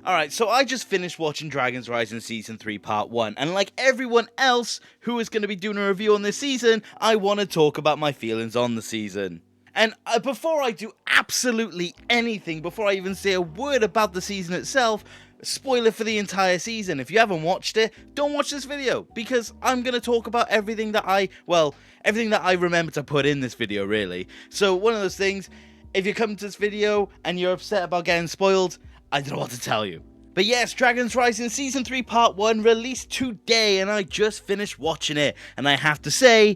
Alright, so I just finished watching Dragon's Rising Season 3 Part 1, and like everyone else who is going to be doing a review on this season, I want to talk about my feelings on the season. And before I do absolutely anything, before I even say a word about the season itself, spoiler for the entire season. If you haven't watched it, don't watch this video, because I'm going to talk about everything that I remember to put in this video, really. So one of those things, if you come to this video and you're upset about getting spoiled, I don't know what to tell you. But yes, Dragon's Rising Season 3 Part 1 released today, and I just finished watching it. And I have to say,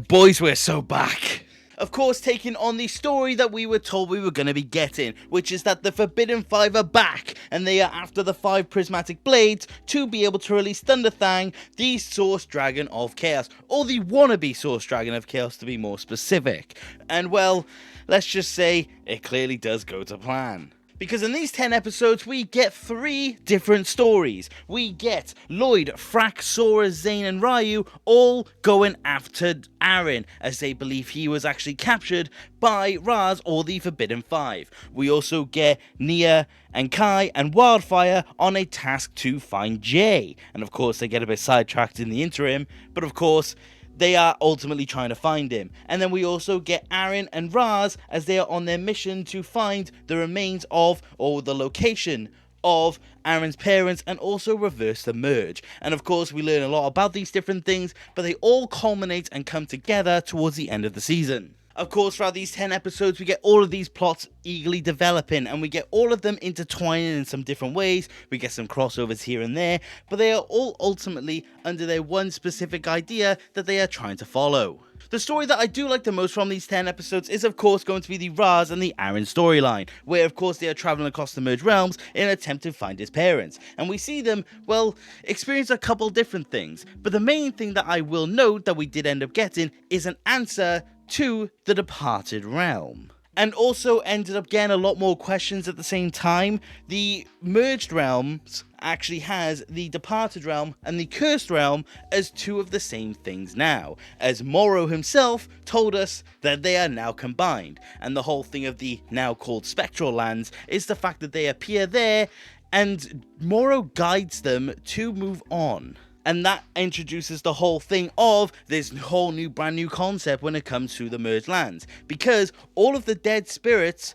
boys, we're so back. Of course, taking on the story that we were told we were going to be getting, which is that the Forbidden Five are back, and they are after the 5 prismatic blades to be able to release Thunderfang, the Source Dragon of Chaos, or the wannabe Source Dragon of Chaos to be more specific. And well, let's just say, it clearly does go to plan. Because in these 10 episodes, we get 3 different stories. We get Lloyd, Frack, Sora, Zane, and Ryu all going after Aaron, as they believe he was actually captured by Raz or the Forbidden Five. We also get Nia and Kai and Wildfire on a task to find Jay. And of course, they get a bit sidetracked in the interim, but of course, they are ultimately trying to find him. And then we also get Aaron and Raz as they are on their mission to find the remains of, or the location of, Aaron's parents, and also reverse the merge. And of course, we learn a lot about these different things, but they all culminate and come together towards the end of the season. Of course, throughout these 10 episodes, we get all of these plots eagerly developing, and we get all of them intertwining in some different ways. We get some crossovers here and there, but they are all ultimately under their one specific idea that they are trying to follow. The story that I do like the most from these 10 episodes is of course going to be the Raz and the Aaron storyline, where of course they are travelling across the merged realms in an attempt to find his parents. And we see them, well, experience a couple different things, but the main thing that I will note that we did end up getting is an answer to the departed realm. And also ended up getting a lot more questions at the same time. The merged realms actually has the departed realm and the cursed realm as 2 of the same things now, as Morrow himself told us that they are now combined. And the whole thing of the now called spectral lands is the fact that they appear there and Morrow guides them to move on. And that introduces the whole thing of this whole new brand new concept when it comes to the merged lands. Because all of the dead spirits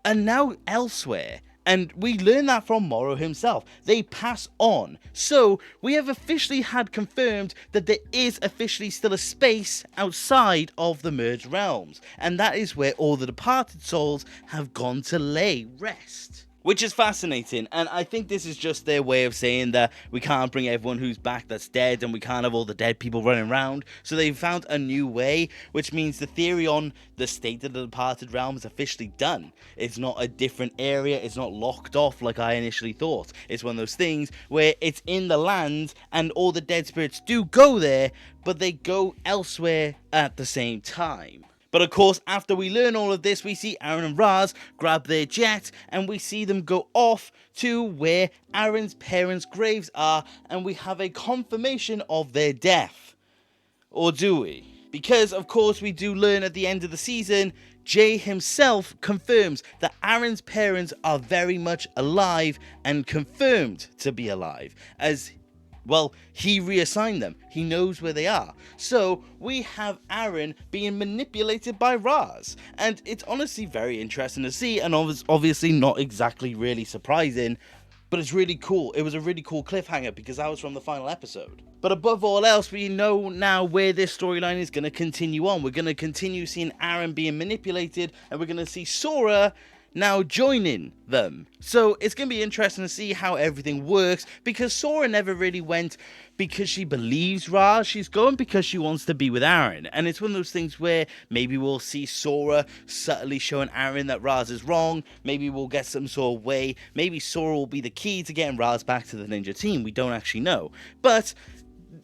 are now elsewhere. And we learn that from Morrow himself. They pass on. So we have officially had confirmed that there is officially still a space outside of the merged realms. And that is where all the departed souls have gone to lay rest. Which is fascinating, and I think this is just their way of saying that we can't bring everyone who's back that's dead, and we can't have all the dead people running around. So they've found a new way, which means the theory on the state of the departed realm is officially done. It's not a different area, it's not locked off like I initially thought. It's one of those things where it's in the land, and all the dead spirits do go there, but they go elsewhere at the same time. But of course, after we learn all of this, we see Aaron and Raz grab their jet, and we see them go off to where Aaron's parents' graves are, and we have a confirmation of their death. Or do we? Because, of course, we do learn at the end of the season, Jay himself confirms that Aaron's parents are very much alive and confirmed to be alive, as well, he reassigned them. He knows where they are. So we have Aaron being manipulated by Raz. And it's honestly very interesting to see, and obviously not exactly really surprising, but it's really cool. It was a really cool cliffhanger because that was from the final episode. But above all else, we know now where this storyline is going to continue on. We're going to continue seeing Aaron being manipulated, and we're going to see Sora now joining them. So it's going to be interesting to see how everything works, because Sora never really went because she believes Raz. She's going because she wants to be with Aaron. And it's one of those things where maybe we'll see Sora subtly showing Aaron that Raz is wrong. Maybe we'll get some sort of way. Maybe Sora will be the key to getting Raz back to the ninja team. We don't actually know. But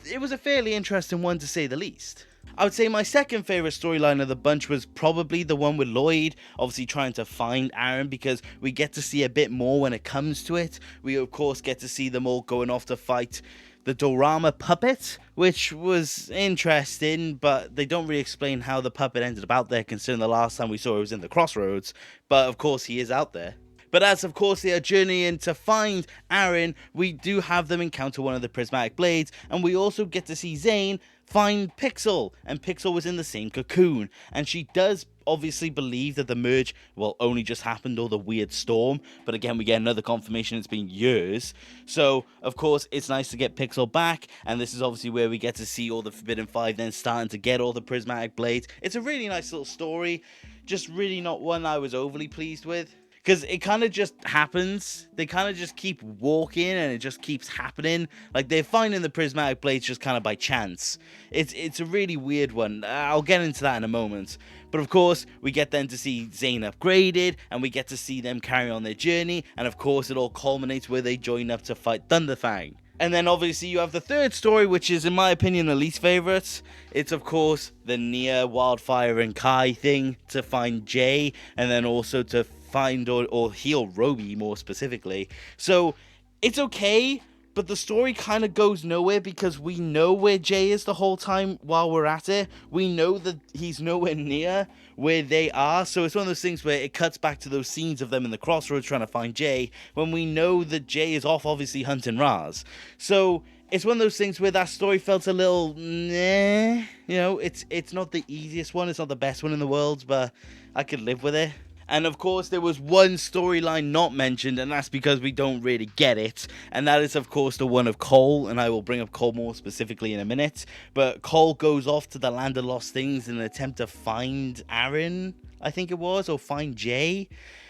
it was a fairly interesting one, to say the least. I would say my second favourite storyline of the bunch was probably the one with Lloyd, obviously trying to find Aaron, because we get to see a bit more when it comes to it. We of course get to see them all going off to fight the Dorama puppet, which was interesting, but they don't really explain how the puppet ended up out there, considering the last time we saw it was in the Crossroads. But of course he is out there. But as, of course, they are journeying to find Aaron, we do have them encounter one of the prismatic blades, and we also get to see Zane find Pixel, and Pixel was in the same cocoon, and she does obviously believe that the merge, well, only just happened, or the weird storm, but again, we get another confirmation it's been years. So, of course, it's nice to get Pixel back, and this is obviously where we get to see all the Forbidden Five then starting to get all the prismatic blades. It's a really nice little story, just really not one I was overly pleased with. Because it kind of just happens. They kind of just keep walking and it just keeps happening. Like, they're finding the prismatic blades just kind of by chance. It's a really weird one. I'll get into that in a moment. But of course, we get then to see Zane upgraded, and we get to see them carry on their journey. And of course, it all culminates where they join up to fight Thunderfang. And then obviously you have the third story, which is, in my opinion, the least favourite. It's, of course, the Nia, Wildfire, and Kai thing to find Jay, and then also to find or heal Roby, more specifically. So it's okay, but the story kind of goes nowhere, because we know where Jay is the whole time while we're at it. We know that he's nowhere near where they are, so it's one of those things where it cuts back to those scenes of them in the crossroads trying to find Jay, when we know that Jay is off obviously hunting Raz. So it's one of those things where that story felt a little meh. You know, it's not the easiest one, it's not the best one in the world, but I could live with it. And of course, there was one storyline not mentioned, and that's because we don't really get it. And that is, of course, the one of Cole, and I will bring up Cole more specifically in a minute. But Cole goes off to the Land of Lost Things in an attempt to find Aaron, I think it was, or find Jay.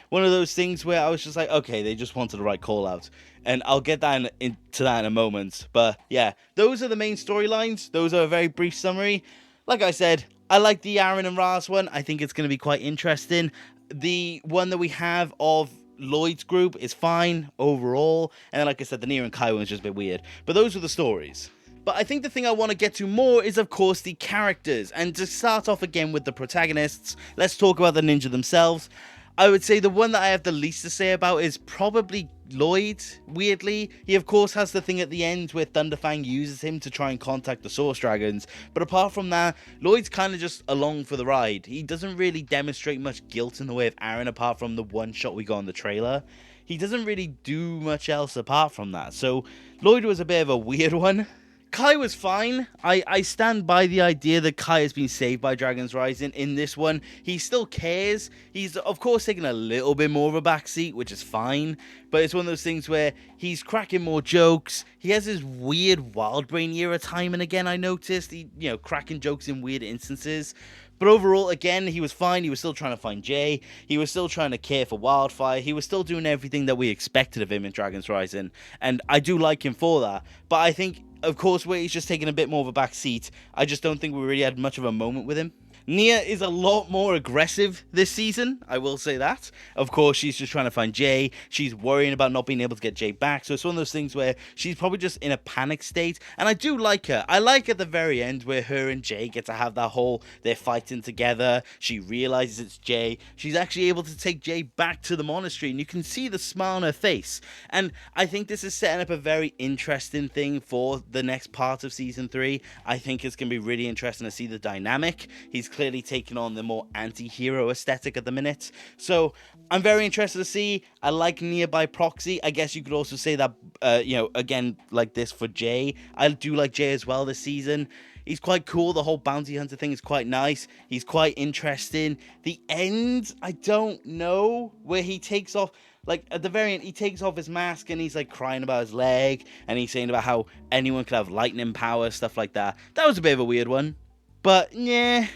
One of those things where I was just like, okay, they just wanted to write Cole out. And I'll get that into that in a moment. But yeah, those are the main storylines. Those are a very brief summary. Like I said, I like the Aaron and Raz one. I think it's going to be quite interesting. The one that we have of Lloyd's group is fine overall, and then, like I said, the Nia and Kai one is just a bit weird, but those are the stories. But I think the thing I want to get to more is, of course, the characters, and to start off again with the protagonists, let's talk about the ninja themselves. I would say the one that I have the least to say about is probably Lloyd, weirdly. He, of course, has the thing at the end where Thunderfang uses him to try and contact the Source Dragons. But apart from that, Lloyd's kind of just along for the ride. He doesn't really demonstrate much guilt in the way of Aaron, apart from the one shot we got in the trailer. He doesn't really do much else apart from that. So Lloyd was a bit of a weird one. Kai was fine. I stand by the idea that Kai has been saved by Dragon's Rising. In this one, he still cares. He's, of course, taking a little bit more of a backseat, which is fine. But it's one of those things where he's cracking more jokes. He has his weird Wild Brain era time and again, I noticed. He, cracking jokes in weird instances. But overall, again, he was fine. He was still trying to find Jay. He was still trying to care for Wildfire. He was still doing everything that we expected of him in Dragon's Rising. And I do like him for that. But I think, of course, where he's just taking a bit more of a back seat, I just don't think we really had much of a moment with him. Nia is a lot more aggressive this season, I will say that. Of course, she's just trying to find Jay. She's worrying about not being able to get Jay back. So it's one of those things where she's probably just in a panic state. And I do like her. I like at the very end where her and Jay get to have that whole, they're fighting together. She realizes it's Jay. She's actually able to take Jay back to the monastery. And you can see the smile on her face. And I think this is setting up a very interesting thing for the next part of Season 3. I think it's going to be really interesting to see the dynamic. He's clearly taking on the more anti-hero aesthetic at the minute. So I'm very interested to see. I like Nia by proxy. I guess you could also say that, again, like this for Jay. I do like Jay as well this season. He's quite cool. The whole bounty hunter thing is quite nice. He's quite interesting. The end, I don't know, where he takes off. Like, at the very end, he takes off his mask and he's, like, crying about his leg. And he's saying about how anyone could have lightning power, stuff like that. That was a bit of a weird one. But, yeah,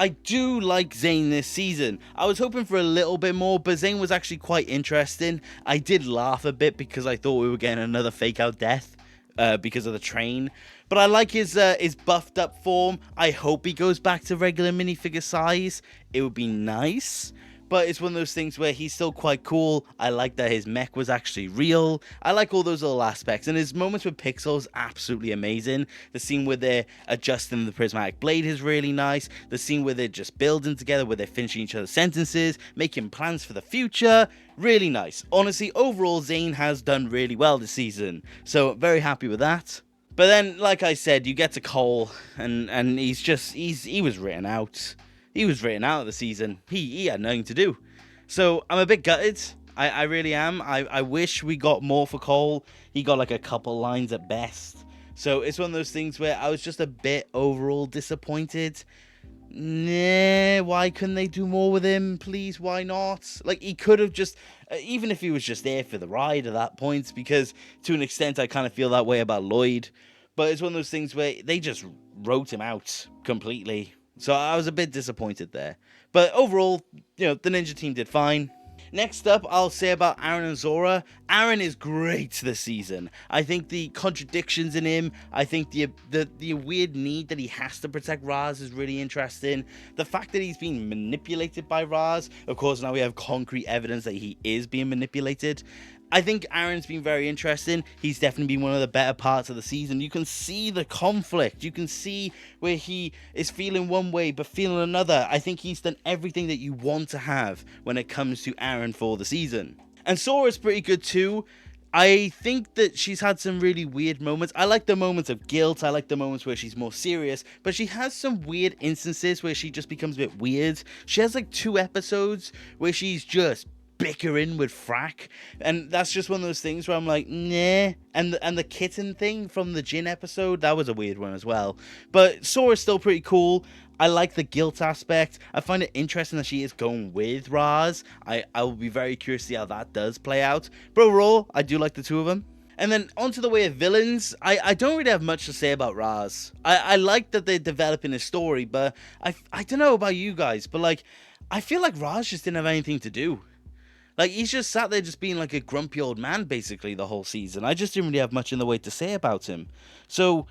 I do like Zane this season. I was hoping for a little bit more, but Zane was actually quite interesting. I did laugh a bit because I thought we were getting another fake-out death because of the train. But I like his buffed up form. I hope he goes back to regular minifigure size. It would be nice. But it's one of those things where he's still quite cool. I like that his mech was actually real. I like all those little aspects. And his moments with Pixel is absolutely amazing. The scene where they're adjusting the prismatic blade is really nice. The scene where they're just building together, where they're finishing each other's sentences, making plans for the future. Really nice. Honestly, overall, Zane has done really well this season. So, very happy with that. But then, like I said, you get to Cole, and he was written out. He was written out of the season. He had nothing to do. So I'm a bit gutted. I really am. I wish we got more for Cole. He got like a couple lines at best. So it's one of those things where I was just a bit overall disappointed. Nah, why couldn't they do more with him, please? Why not? Like, he could have just, even if he was just there for the ride at that point, because to an extent I kind of feel that way about Lloyd. But it's one of those things where they just wrote him out completely. So I was a bit disappointed there. But overall, the Ninja team did fine. Next up, I'll say about Aaron and Zora. Aaron is great this season. I think the contradictions in him, I think the weird need that he has to protect Raz is really interesting. The fact that he's being manipulated by Raz, of course now we have concrete evidence that he is being manipulated. I think Aaron's been very interesting. He's definitely been one of the better parts of the season. You can see the conflict. You can see where he is feeling one way but feeling another. I think he's done everything that you want to have when it comes to Aaron for the season. And Sora's pretty good too. I think that she's had some really weird moments. I like the moments of guilt. I like the moments where she's more serious. But she has some weird instances where she just becomes a bit weird. She has like 2 episodes where she's just bickering with Frack, and that's just one of those things where I'm like, nah. And the kitten thing from the Jin episode, that was a weird one as well. But Sora's still pretty cool. I like the guilt aspect. I find it interesting that she is going with Raz. I will be very curious to see how that does play out. But overall, I do like the 2 of them. And then onto the way of villains, I don't really have much to say about Raz. I like that they're developing his story, but I don't know about you guys, but like, I feel like Raz just didn't have anything to do. Like, he's just sat there just being like a grumpy old man, basically, the whole season. I just didn't really have much in the way to say about him. So,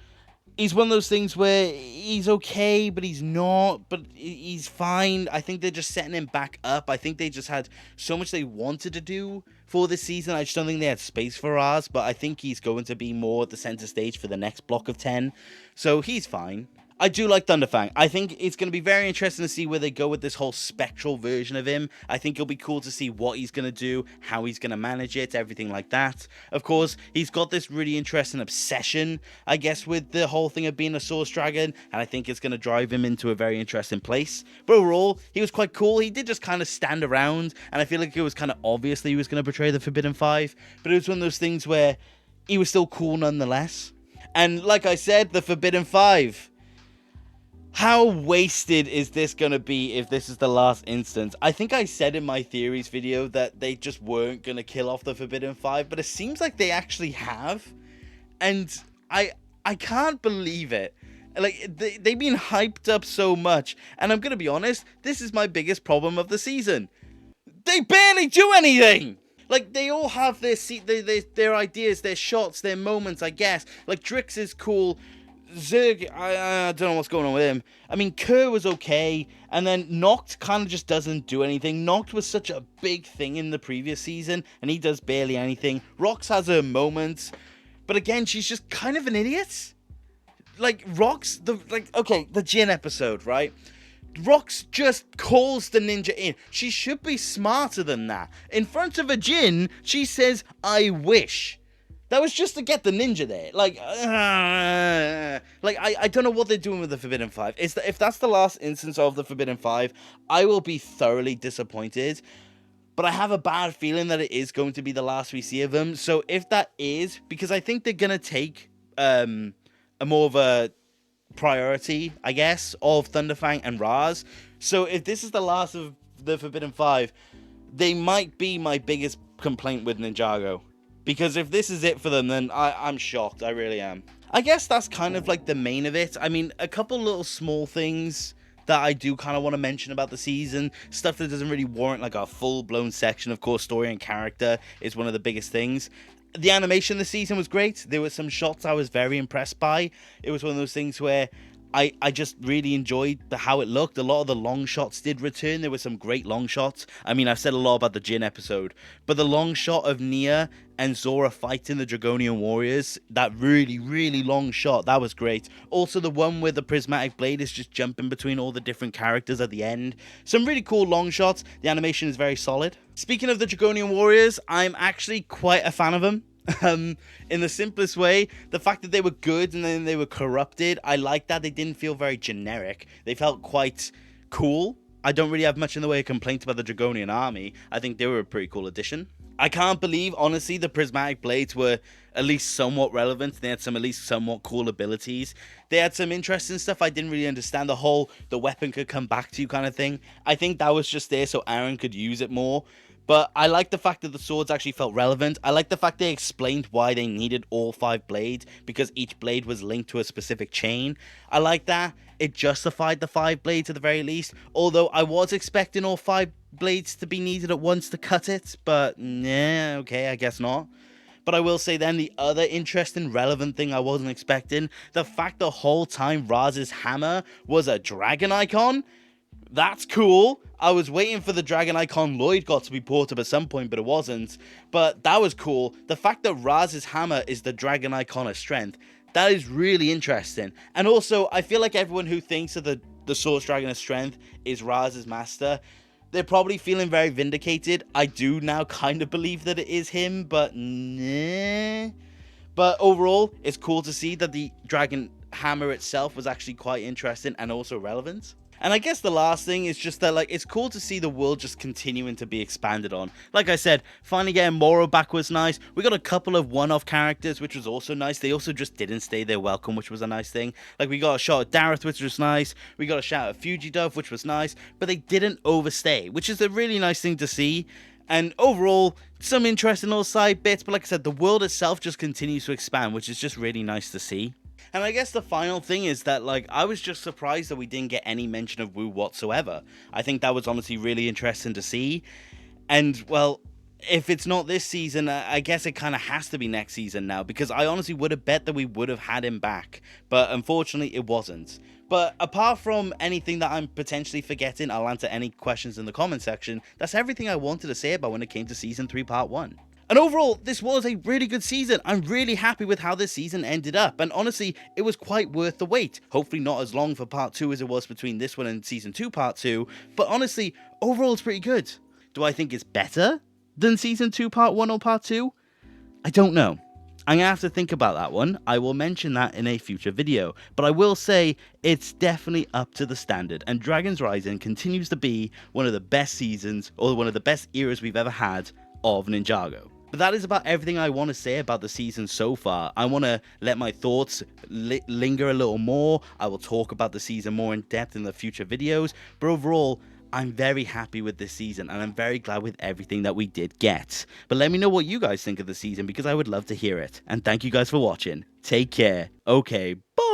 he's one of those things where he's okay, but he's not, but he's fine. I think they're just setting him back up. I think they just had so much they wanted to do for this season. I just don't think they had space for ours, but I think he's going to be more at the center stage for the next block of 10. So, he's fine. I do like Thunderfang. I think it's going to be very interesting to see where they go with this whole spectral version of him. I think it'll be cool to see what he's going to do, how he's going to manage it, everything like that. Of course, he's got this really interesting obsession, I guess, with the whole thing of being a Source Dragon, and I think it's going to drive him into a very interesting place. But overall, he was quite cool. He did just kind of stand around, and I feel like it was kind of obvious that he was going to betray the Forbidden Five, but it was one of those things where he was still cool nonetheless. And like I said, the Forbidden Five. How wasted is this going to be if this is the last instance? I think I said in my theories video that they just weren't going to kill off the Forbidden Five, but it seems like they actually have. And I can't believe it. Like, they've been hyped up so much. And I'm going to be honest, this is my biggest problem of the season. They barely do anything! Like, they all have their ideas, their shots, their moments, I guess. Like, Drix is cool. Zerg, I don't know what's going on with him. I mean, Kerr was okay, and then Noct kind of just doesn't do anything. Noct was such a big thing in the previous season, and he does barely anything. Rox has her moments, but again, she's just kind of an idiot. Like, Rox, the Jin episode, right? Rox just calls the ninja in. She should be smarter than that. In front of a Jin, she says, I wish. That was just to get the ninja there. I don't know what they're doing with the Forbidden Five. If that's the last instance of the Forbidden Five, I will be thoroughly disappointed. But I have a bad feeling that it is going to be the last we see of them. So if that is, because I think they're going to take a more of a priority, I guess, of Thunderfang and Raz. So if this is the last of the Forbidden Five, they might be my biggest complaint with Ninjago. Because if this is it for them, then I'm shocked. I really am. I guess that's kind of like the main of it. I mean, a couple little small things that I do kind of want to mention about the season. Stuff that doesn't really warrant like a full-blown section. Of course, story and character is one of the biggest things. The animation this season was great. There were some shots I was very impressed by. It was one of those things where I just really enjoyed how it looked. A lot of the long shots did return. There were some great long shots. I mean, I've said a lot about the Jin episode, but the long shot of Nia and Zora fighting the Dragonian Warriors, that really, really long shot, that was great. Also, the one where the prismatic blade is just jumping between all the different characters at the end. Some really cool long shots. The animation is very solid. Speaking of the Dragonian Warriors, I'm actually quite a fan of them. In the simplest way, the fact that they were good and then they were corrupted, I like that. They didn't feel very generic. They felt quite cool. I don't really have much in the way of complaints about the Dragonian army. I think they were a pretty cool addition. I can't believe, honestly, the prismatic blades were at least somewhat relevant. They had some at least somewhat cool abilities. They had some interesting stuff I didn't really understand. The weapon could come back to you kind of thing. I think that was just there so Aaron could use it more. But I like the fact that the swords actually felt relevant. I like the fact they explained why they needed all 5 blades, because each blade was linked to a specific chain. I like that. It justified the 5 blades at the very least. Although I was expecting all 5 blades to be needed at once to cut it. But, yeah, okay, I guess not. But I will say then, the other interesting, relevant thing I wasn't expecting, the fact the whole time Raz's hammer was a dragon icon. That's cool. I was waiting for the dragon icon Lloyd got to be brought up at some point, but it wasn't. But that was cool. The fact that Raz's hammer is the dragon icon of strength, that is really interesting. And also, I feel like everyone who thinks that the Source Dragon of Strength is Raz's master, they're probably feeling very vindicated. I do now kind of believe that it is him, but nah. But overall, it's cool to see that the dragon hammer itself was actually quite interesting and also relevant. And I guess the last thing is just that, like, it's cool to see the world just continuing to be expanded on. Like I said, finally getting Moro back was nice. We got a couple of one-off characters, which was also nice. They also just didn't stay their welcome, which was a nice thing. Like, we got a shot at Dareth, which was nice. We got a shout at Fugidove, which was nice. But they didn't overstay, which is a really nice thing to see. And overall, some interesting little side bits. But like I said, the world itself just continues to expand, which is just really nice to see. And I guess the final thing is that, like, I was just surprised that we didn't get any mention of Wu whatsoever. I think that was honestly really interesting to see. And, well, if it's not this season, I guess it kind of has to be next season now, because I honestly would have bet that we would have had him back. But unfortunately, it wasn't. But apart from anything that I'm potentially forgetting, I'll answer any questions in the comment section. That's everything I wanted to say about when it came to Season 3 Part 1. And overall, this was a really good season. I'm really happy with how this season ended up. And honestly, it was quite worth the wait. Hopefully not as long for Part 2 as it was between this one and Season 2 Part 2. But honestly, overall it's pretty good. Do I think it's better than Season 2 Part 1 or Part 2? I don't know. I'm going to have to think about that one. I will mention that in a future video. But I will say it's definitely up to the standard. And Dragons Rising continues to be one of the best seasons, or one of the best eras we've ever had of Ninjago. But that is about everything I want to say about the season so far. I want to let my thoughts linger a little more. I will talk about the season more in depth in the future videos. But overall, I'm very happy with this season, and I'm very glad with everything that we did get. But let me know what you guys think of the season, because I would love to hear it. And thank you guys for watching. Take care. Okay, bye.